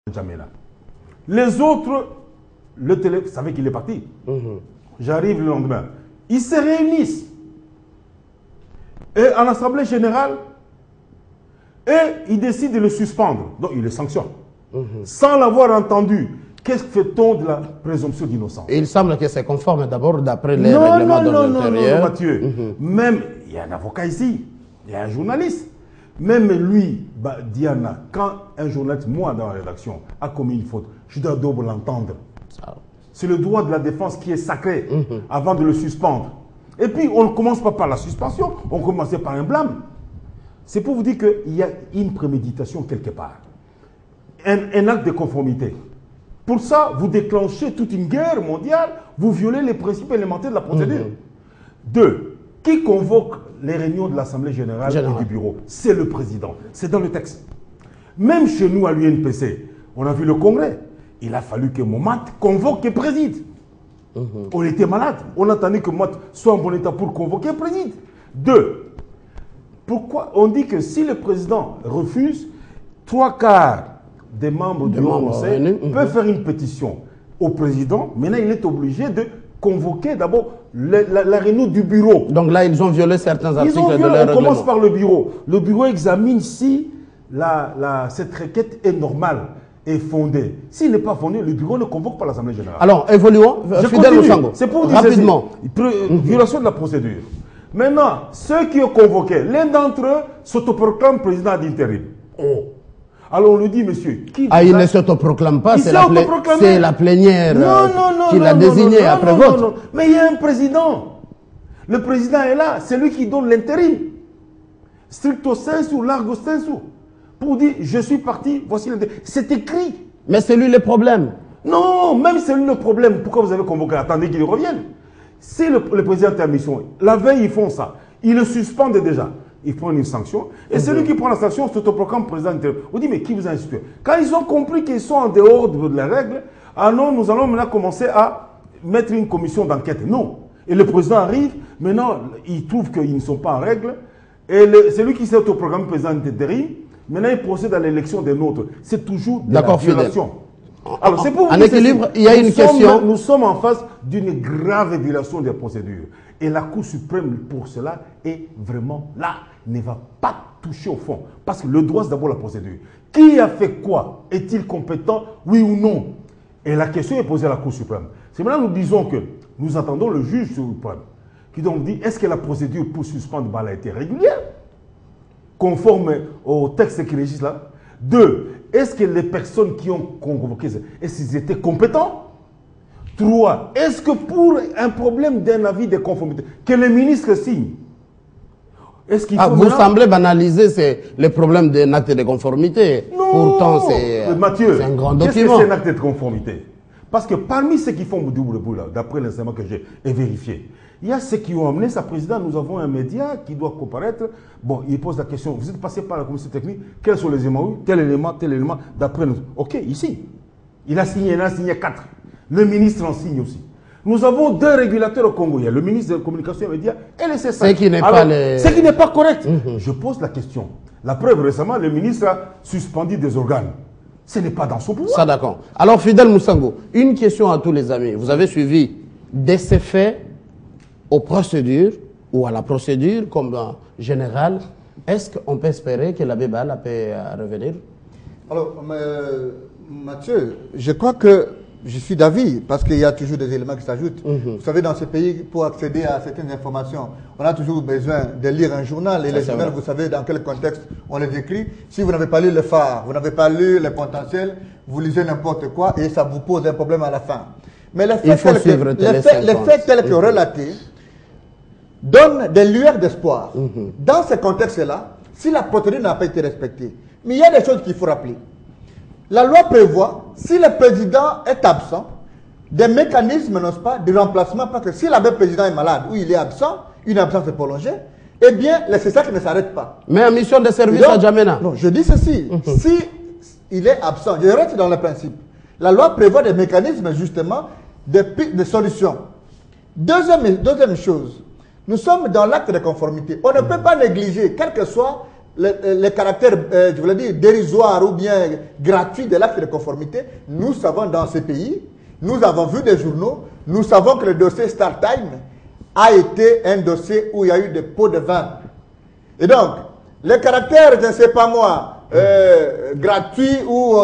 N'Djamena. Les autres, le télé, vous savez qu'il est parti. J'arrive le lendemain. Ils se réunissent. Et en Assemblée générale, et ils décident de le suspendre. Donc, ils le sanctionnent. Sans l'avoir entendu. Qu'est-ce que fait-on de la présomption d'innocence? Il semble que c'est conforme d'abord d'après les règlements de l'intérieur. Non, Mathieu. Même, il y a un avocat ici, il y a un journaliste. Même lui, Diana, quand un journaliste, moi dans la rédaction, a commis une faute, je dois d'abord l'entendre. C'est le droit de la défense qui est sacré avant de le suspendre. Et puis, on ne commence pas par la suspension, on commence par un blâme. C'est pour vous dire qu'il y a une préméditation quelque part. Un acte de conformité. Pour ça, vous déclenchez toute une guerre mondiale, vous violez les principes élémentaires de la procédure. Deux, qui convoque les réunions de l'Assemblée générale et du bureau? C'est le président. C'est dans le texte. Même chez nous, à l'UNPC, on a vu le congrès. Il a fallu que Momat convoque et préside. On était malade. On attendait que Momat soit en bon état pour convoquer et préside. Deux, pourquoi on dit que si le président refuse, 3/4 des membres du Conseil peuvent faire une pétition au président. Maintenant, il est obligé de convoquer d'abord la réunion du bureau. Donc là, ils ont violé certains articles de leur règlement. On commence par le bureau. Le bureau examine si cette requête est normale, est fondée. S'il n'est pas fondé, le bureau ne convoque pas l'Assemblée générale. Alors, évoluons. Fidèle Moussango. C'est pour dire rapidement. Violation de la procédure. Maintenant, ceux qui ont convoqué, l'un d'entre eux s'autoproclame président d'intérim. Alors on lui dit, monsieur, qui il ne s'autoproclame pas, c'est la plénière qui l'a désigné après vote. Non. Mais il y a un président. Le président est là, c'est lui qui donne l'intérim. Stricto sensu, largo sensu. Pour dire, je suis parti, voici l'intérim. C'est écrit. Mais c'est lui le problème. Non, même c'est lui le problème. Pourquoi vous avez convoqué? Attendez qu'il revienne. Si le président est en mission, la veille, ils font ça. Ils le suspendent déjà. Ils prennent une sanction. Et celui qui prend la sanction s'autoproclame président intérim. On dit, mais qui vous a instruit? Quand ils ont compris qu'ils sont en dehors de la règle, ah non, nous allons maintenant commencer à mettre une commission d'enquête. Non. Et le président arrive, maintenant, il trouve qu'ils ne sont pas en règle. Et c'est lui qui s'est autoproclamé président intérim. Maintenant, il procède à l'élection des nôtres. C'est toujours de la violation. Alors, c'est pour en équilibre, il y a une question. Nous sommes en face d'une grave violation des procédures. Et la Cour suprême, pour cela, est vraiment là. Ne va pas toucher au fond. Parce que le droit, c'est d'abord la procédure. Qui a fait quoi? Est-il compétent, oui ou non? Et la question est posée à la Cour suprême. C'est maintenant que nous disons que nous attendons le juge suprême qui donc dit, est-ce que la procédure pour suspendre a été régulière, conforme au texte qui régisse là? Deux, est-ce que les personnes qui ont convoqué, est-ce qu'ils étaient compétents? Trois, est-ce que pour un problème d'un avis de conformité, que le ministre signe, est-ce qu'il faut vous semblez banaliser les problèmes d'un acte de conformité. Non. Pourtant, c'est un grand document. Qu'est-ce que c'est un acte de conformité? Parce que parmi ceux qui font double boulot, d'après l'enseignement que j'ai vérifié, il y a ceux qui ont amené sa présidente. Nous avons un média qui doit comparaître. Bon, il pose la question, vous êtes passé par la commission technique, quels sont les éléments? Tel élément, d'après nous. Ok, ici. Il a signé 4. Le ministre en signe aussi. Nous avons 2 régulateurs au Congo. Il y a le ministre de la Communication et des Médias et le CSA. Ce qui n'est pas correct. Je pose la question. La preuve, récemment, le ministre a suspendu des organes. Ce n'est pas dans son pouvoir. Ça, d'accord. Alors, Fidèle Moussango, une question à tous les amis. Vous avez suivi de ces faits aux procédures ou à la procédure comme général. Est-ce qu'on peut espérer que l'abbé Bala peut revenir? Alors, Mathieu, je crois que je suis d'avis, parce qu'il y a toujours des éléments qui s'ajoutent. Vous savez, dans ce pays, pour accéder à certaines informations, on a toujours besoin de lire un journal. Et les journaux, vous savez dans quel contexte on les écrit. Si vous n'avez pas lu le phare, vous n'avez pas lu les potentiels, vous lisez n'importe quoi et ça vous pose un problème à la fin. Mais les faits tels que relatés donnent des lueurs d'espoir. Dans ce contexte-là, si la procédure n'a pas été respectée, mais il y a des choses qu'il faut rappeler. La loi prévoit, si le président est absent, des mécanismes, n'est-ce pas, de remplacement, parce que si le président est malade ou il est absent, une absence est prolongée, eh bien, les CSAC ne s'arrêtent pas. Mais en mission de service à N'Djamena. Non, je dis ceci. Si il est absent, je reste dans le principe. La loi prévoit des mécanismes, justement, de solutions. Deuxième chose, nous sommes dans l'acte de conformité. On ne peut pas négliger, quelle que soit les caractères, je voulais dire, dérisoires ou bien gratuits de l'acte de conformité, nous savons dans ces pays, nous avons vu des journaux, nous savons que le dossier StarTime a été un dossier où il y a eu des pots de vin. Et donc, les caractères, je ne sais pas moi, gratuits ou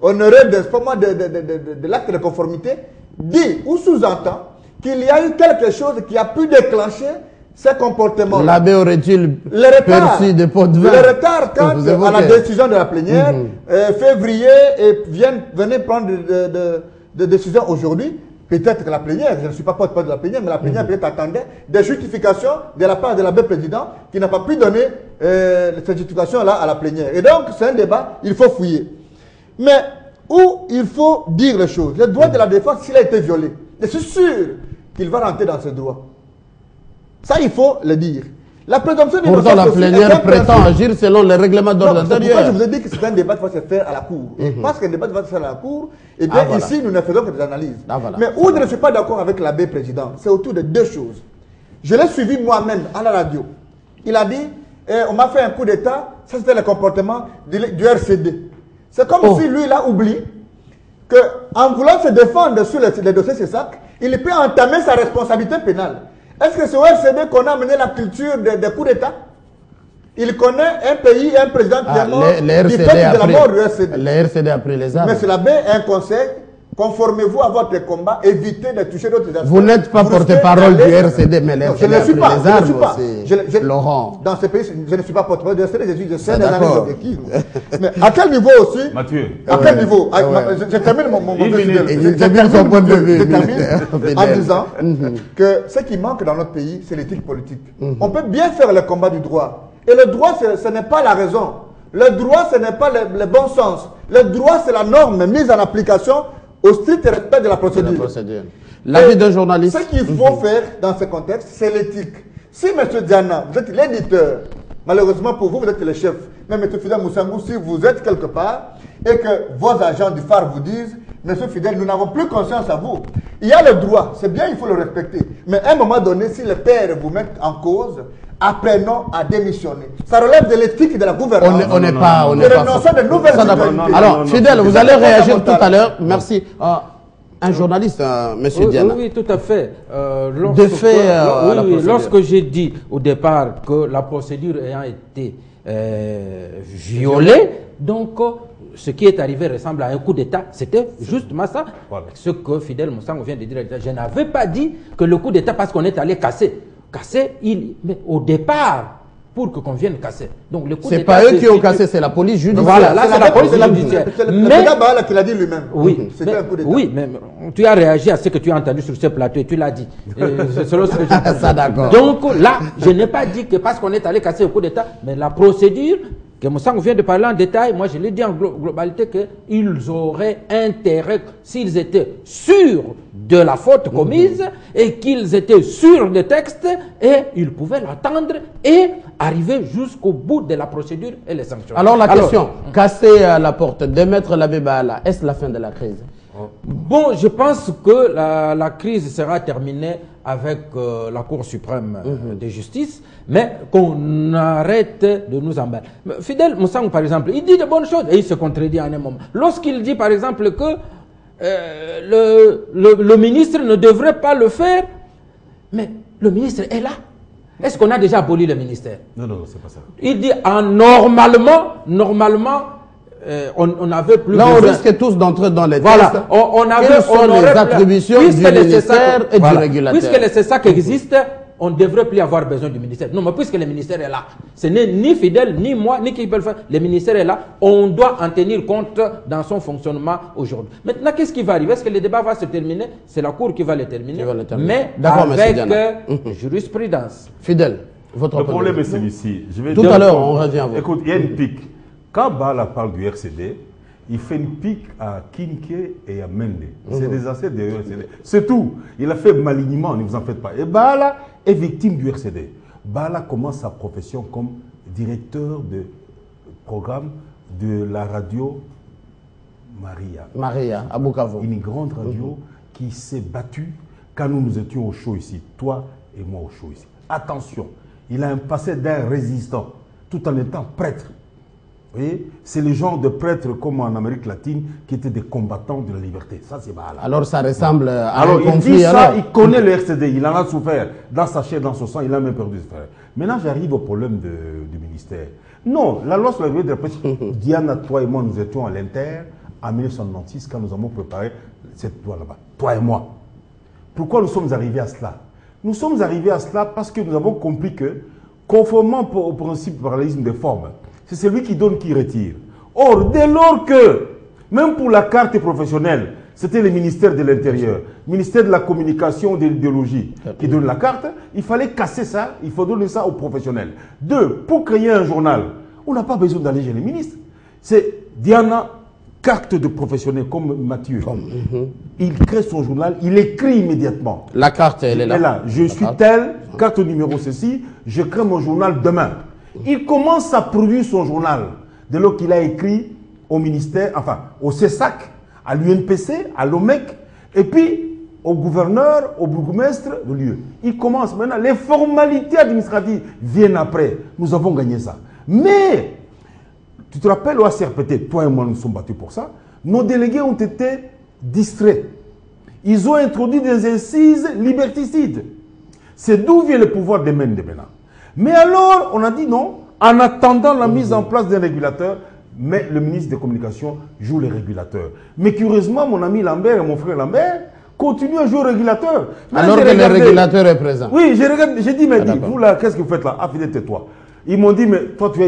honorés de l'acte de conformité, dit ou sous-entend qu'il y a eu quelque chose qui a pu déclencher ces comportements. L'abbé aurait-il perçu des pots de vin? Le retard quant à la décision de la plénière, février, et venez prendre de décisions aujourd'hui. Peut-être que la plénière, je ne suis pas porte-parole de la plénière, mais la plénière peut-être attendait des justifications de la part de l'abbé président qui n'a pas pu donner cette justification-là à la plénière. Et donc, c'est un débat, il faut fouiller. Mais où il faut dire les choses. Le droit de la défense, s'il a été violé, je suis sûr qu'il va rentrer dans ses droits. Ça, il faut le dire. La présomption d'innocence. Pourtant, la plénière prétend agir selon les règlements d'ordre intérieur. Pourquoi je vous ai dit que c'est un débat qui va se faire à la Cour. Parce qu'un débat qui va se faire à la Cour, et bien ici, nous ne faisons que des analyses. Mais où je ne suis pas d'accord avec l'abbé président, c'est autour de deux choses. Je l'ai suivi moi-même à la radio. Il a dit, on m'a fait un coup d'État, ça c'était le comportement du RCD. C'est comme si lui, il a oublié qu'en voulant se défendre sur les dossiers CESAC, il peut entamer sa responsabilité pénale. Est-ce que c'est au RCD qu'on a amené la culture des coups d'État? Il connaît un pays, un président qui est mort, du fait de la mort du RCD. Le RCD a pris les armes. Mais c'est l'abbé, un conseil, conformez-vous à votre combat, évitez de toucher d'autres aspects. Vous n'êtes pas porte-parole du RCD, mais le RCD a pris les armes aussi. Laurent. Dans ce pays, je ne suis pas porte-parole du RCD, je sais des analyses objectives. Mais à quel niveau aussi? Mathieu. À quel niveau? Je termine mon point de vue. Je termine son point de vue. Je termine en disant que ce qui manque dans notre pays, c'est l'éthique politique. On peut bien faire le combat du droit. Et le droit, ce n'est pas la raison. Le droit, ce n'est pas le bon sens. Le droit, c'est la norme mise en application au strict respect de la procédure. L'avis d'un journaliste. Ce qu'il faut faire dans ce contexte, c'est l'éthique. Si M. Diana, vous êtes l'éditeur, malheureusement pour vous, vous êtes le chef, mais M. Fidel Moussangou, si vous êtes quelque part et que vos agents du phare vous disent, M. Fidel, nous n'avons plus conscience à vous. Il y a le droit, c'est bien, il faut le respecter. Mais à un moment donné, si les pères vous mettent en cause, apprenons à démissionner. Ça relève de l'éthique et de la gouvernance. On n'est pas. De nouvelles alors, Fidel, vous allez réagir tout à l'heure. Merci. Un journaliste, M. Diana. Oui, tout à fait. Lorsque j'ai dit au départ que la procédure ayant été violée, donc ce qui est arrivé ressemble à un coup d'État. C'était justement ça. Voilà. Ce que Fidel Moussangou vient de dire. Je n'avais pas dit que le coup d'État, parce qu'on est allé casser, mais au départ, pour qu'on vienne casser. Donc le coup c'est pas eux qui ont cassé, c'est la police judiciaire. Voilà, là c'est la police judiciaire. C'est le président Baala qui l'a dit lui-même. Oui, c'était un coup d'État. Oui, mais tu as réagi à ce que tu as entendu sur ce plateau et tu l'as dit. C'est selon ce que j'ai entendu. Ça, d'accord. Donc là, je n'ai pas dit que parce qu'on est allé casser le coup d'État, mais la procédure, que Moussangou vient de parler en détail, moi je l'ai dit en globalité qu'ils auraient intérêt, s'ils étaient sûrs de la faute commise et qu'ils étaient sûrs des textes, et ils pouvaient l'attendre et arriver jusqu'au bout de la procédure et les sanctions. Alors la question, casser la porte, démettre l'abbé Baala, est-ce la fin de la crise? Bon, je pense que la crise sera terminée avec la Cour suprême de justice, mais qu'on arrête de nous emballer. Fidel Moussangou, par exemple, il dit de bonnes choses et il se contredit en un moment. Lorsqu'il dit, par exemple, que le ministre ne devrait pas le faire, mais le ministre est là. Est-ce qu'on a déjà aboli le ministère? Non, c'est pas ça. Il dit, normalement, on n'avait plus là, besoin. on risque tous d'entrer dans les voilà. tests. Quelles sont les attributions du ministère et du régulateur? Puisque le CESAC existe, on ne devrait plus avoir besoin du ministère. Non, mais puisque le ministère est là, ce n'est ni Fidel, ni moi, ni qui peut le faire. Le ministère est là, on doit en tenir compte dans son fonctionnement aujourd'hui. Maintenant, qu'est-ce qui va arriver? Est-ce que le débat va se terminer? C'est la Cour qui va le terminer. Mais avec jurisprudence. Fidel, votre Le problème est celui-ci. Tout à l'heure, on revient à vous. Écoute, il y a une pique. Quand Baala parle du RCD, il fait une pique à Kinke et à Mende. C'est des ancêtres du RCD. C'est tout. Il a fait malignement, ne vous en faites pas. Et Baala est victime du RCD. Baala commence sa profession comme directeur de programme de la radio Maria, à Bukavu. Une grande radio qui s'est battue quand nous étions au show ici. Toi et moi au show ici. Attention, il a un passé d'un résistant. tout en étant prêtre. Vous voyez, c'est le genre de prêtres comme en Amérique latine qui étaient des combattants de la liberté. Ça, c'est mal. Alors ça ressemble à alors, un il conflit. dit ça, Alors. il connaît le RCD, il en a souffert. Dans sa chair, dans son sang, il a même perdu ses frères. Maintenant, j'arrive au problème du ministère. Non, la loi sur la liberté de la presse, Diana, toi et moi, nous étions à l'Inter en 1996 quand nous avons préparé cette loi là-bas. Toi et moi. Pourquoi nous sommes arrivés à cela? Nous sommes arrivés à cela parce que nous avons compris que, conformément au principe du parallélisme des formes, c'est celui qui donne qui retire. Or, dès lors que, même pour la carte professionnelle, c'était le ministère de l'Intérieur, ministère de la Communication, de l'idéologie qui donne la carte, il fallait casser ça, il faut donner ça aux professionnels. Deux, pour créer un journal, on n'a pas besoin d'aller chez les ministres. C'est Diana, carte de professionnel comme Mathieu. Il crée son journal, il écrit immédiatement. La carte, elle est là. là. Je suis tel, carte numéro ceci, je crée mon journal demain. Il commence à produire son journal dès lors qu'il a écrit au ministère, enfin au CESAC, à l'UNPC, à l'OMEC, et puis au gouverneur, au bourgmestre de lieu. Il commence maintenant, les formalités administratives viennent après. Nous avons gagné ça. Mais, tu te rappelles au ACRPT, toi et moi nous sommes battus pour ça, nos délégués ont été distraits. Ils ont introduit des incises liberticides. C'est d'où vient le pouvoir des Mènes de Bénin. Mais alors, on a dit non, en attendant la mise en place d'un régulateur, mais le ministre des Communications joue le régulateur. Mais curieusement, mon ami Lambert et mon frère Lambert continuent à jouer au régulateur. Alors que le régulateur est présent. Oui, j'ai dit, mais vous là, qu'est-ce que vous faites là? Ah, Fidèle, tais-toi. Ils m'ont dit, mais toi, tu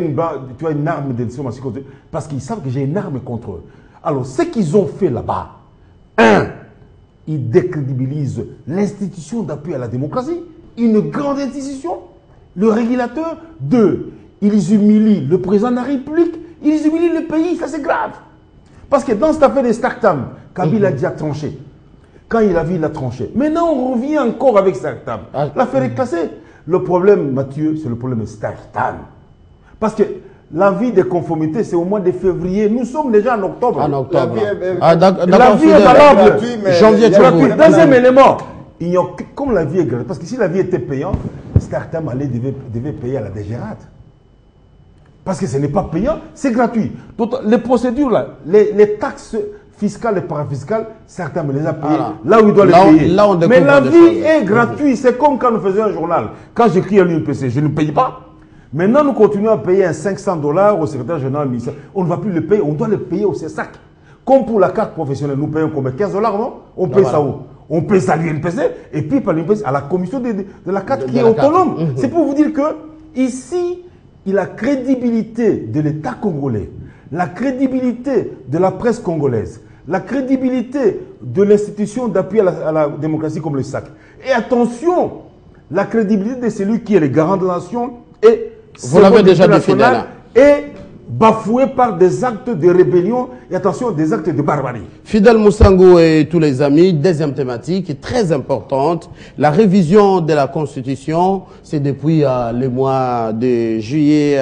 as une arme d'édition parce qu'ils savent que j'ai une arme contre eux. Alors, ce qu'ils ont fait là-bas, un, ils décrédibilisent l'institution d'appui à la démocratie, une grande institution. Le régulateur. Deux, ils humilient le président de la République, ils humilient le pays, ça c'est grave. Parce que dans cette affaire des Startam, Kabila a déjà tranché. Quand il a vu, il a tranché. Maintenant, on revient encore avec Startam. L'affaire est classée. Le problème, Mathieu, c'est le problème de Startam. Parce que l'avis de conformité, c'est au mois de février. Nous sommes déjà en octobre. En octobre. La vie est valable. Janvier, deuxième élément. Comme la vie est gratuite, parce que si la vie était payante, Startam devait payer à la DGRAD. Parce que ce n'est pas payant, c'est gratuit. Donc, les procédures, là, les taxes fiscales et parafiscales, Startam les a payées là où il doit les payer. Mais la vie est gratuite. C'est comme quand nous faisions un journal. Quand j'écris à l'UNPC, je ne paye pas. Maintenant, nous continuons à payer un $500 au secrétaire général du ministère. On ne va plus le payer, on doit le payer au CESAC. Comme pour la carte professionnelle, nous payons combien? $15, non? On paye ça où? On paye ça à l'UNPC et puis par l'UNPC à la commission de la carte qui est autonome. C'est pour vous dire que ici, la crédibilité de l'État congolais, la crédibilité de la presse congolaise, la crédibilité de l'institution d'appui à la démocratie comme le SAC. Et attention, la crédibilité de celui qui est le garant de la nation et vous l'avez déjà défini là. Et bafoué par des actes de rébellion et attention, des actes de barbarie. Fidèle Moussango et tous les amis, deuxième thématique très importante, la révision de la Constitution, c'est depuis le mois de juillet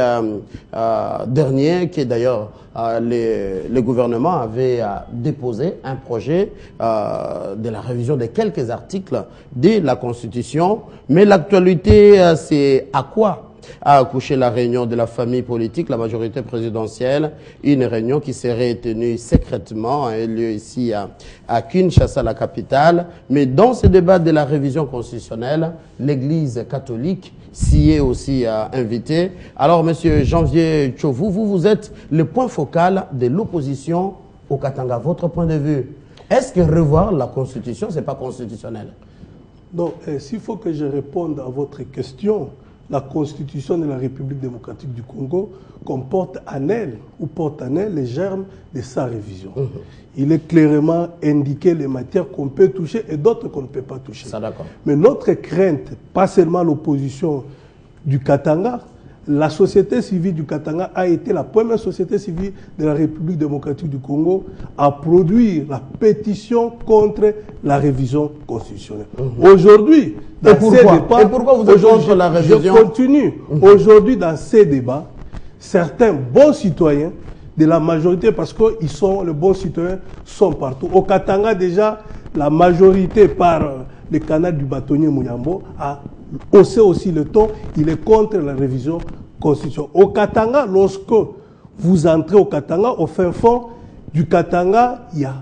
dernier que d'ailleurs le gouvernement avait déposé un projet de la révision de quelques articles de la Constitution, mais l'actualité c'est à quoi a accouché la réunion de la famille politique, la majorité présidentielle, une réunion qui serait tenue secrètement, a eu lieu ici à Kinshasa, la capitale. Mais dans ce débat de la révision constitutionnelle, l'Église catholique s'y est aussi invitée. Alors, Monsieur Janvier Tchovu, vous êtes le point focal de l'opposition au Katanga. Votre point de vue, est-ce que revoir la Constitution, c'est pas constitutionnel? Donc, s'il faut que je réponde à votre question, la Constitution de la République démocratique du Congo comporte en elle, ou porte en elle, les germes de sa révision. Il est clairement indiqué les matières qu'on peut toucher et d'autres qu'on ne peut pas toucher. Ça, d'accord. Mais notre crainte, pas seulement l'opposition du Katanga, la société civile du Katanga a été la première société civile de la République démocratique du Congo à produire la pétition contre la révision constitutionnelle. Aujourd'hui, dans ces débats, et pourquoi vous êtes contre la révision? Je continue. Aujourd'hui, dans ces débats, certains bons citoyens de la majorité, parce que les bons citoyens sont partout. Au Katanga, déjà, la majorité, par le canal du bâtonnier Mouyambo, a haussé aussi le ton. Il est contre la révision constitution. Au Katanga, lorsque vous entrez au Katanga, au fin fond du Katanga, il y a